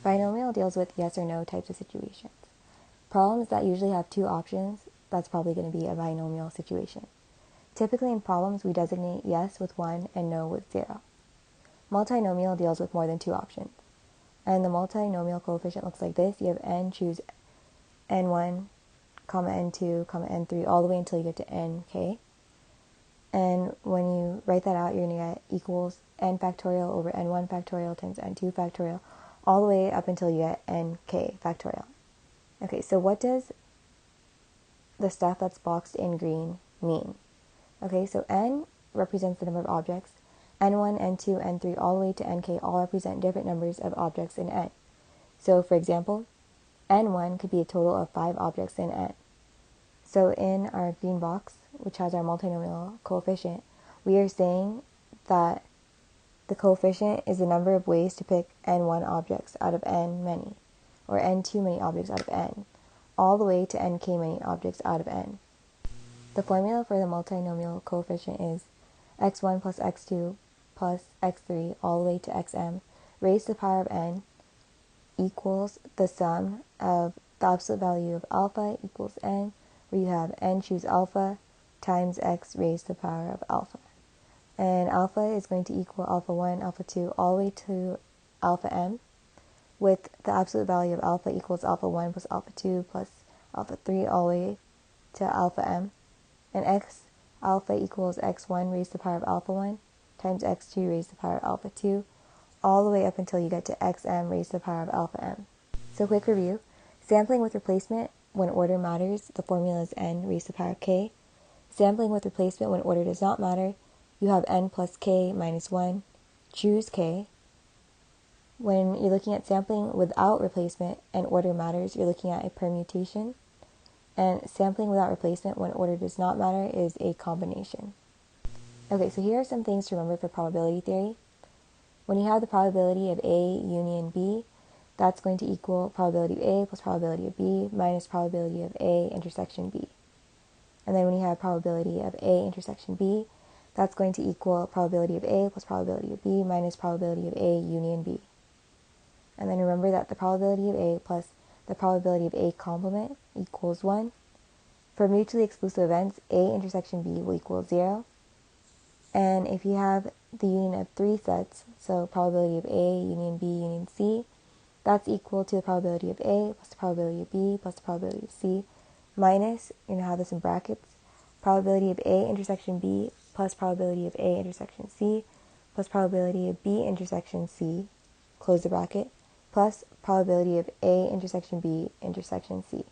Binomial deals with yes or no types of situations. Problems that usually have two options, that's probably going to be a binomial situation. Typically in problems, we designate yes with 1 and no with 0. Multinomial deals with more than two options. And the multinomial coefficient looks like this. You have n, choose n1, n2, n3, all the way until you get to nk. And when you write that out, you're going to get equals n factorial over n1 factorial times n2 factorial, all the way up until you get nk factorial. Okay, so what does the stuff that's boxed in green mean? Okay, so n represents the number of objects. n1, n2, n3, all the way to nk all represent different numbers of objects in n. So, for example, n1 could be a total of 5 objects in n. So in our green box, which has our multinomial coefficient, we are saying that the coefficient is the number of ways to pick n1 objects out of n many, or n2 many objects out of n, all the way to nk many objects out of n. The formula for the multinomial coefficient is x1 plus x2 plus x3 all the way to xm raised to the power of n equals the sum of the absolute value of alpha equals n, where you have n choose alpha times x raised to the power of alpha. And alpha is going to equal alpha 1, alpha 2, all the way to alpha m, with the absolute value of alpha equals alpha 1 plus alpha 2 plus alpha 3 all the way to alpha m. And x alpha equals x1 raised to the power of alpha 1 times x2 raised to the power of alpha 2, all the way up until you get to xm raised to the power of alpha m. So quick review. Sampling with replacement when order matters, the formula is n raised to the power of k. Sampling with replacement when order does not matter, you have n plus k minus 1. Choose k. When you're looking at sampling without replacement and order matters, you're looking at a permutation. And sampling without replacement when order does not matter is a combination. Okay, so here are some things to remember for probability theory. When you have the probability of A union B, that's going to equal probability of A plus probability of B minus probability of A intersection B. And then when you have probability of A intersection B, that's going to equal probability of A plus probability of B minus probability of A union B. And then remember that the probability of A plus the probability of A complement equals 1. For mutually exclusive events, A intersection B will equal 0. And if you have the union of 3 sets, so probability of A union B union C, that's equal to the probability of A plus the probability of B plus the probability of C minus, you're going to have this in brackets, probability of A intersection B plus probability of A intersection C plus probability of B intersection C, close the bracket, plus probability of A intersection B intersection C.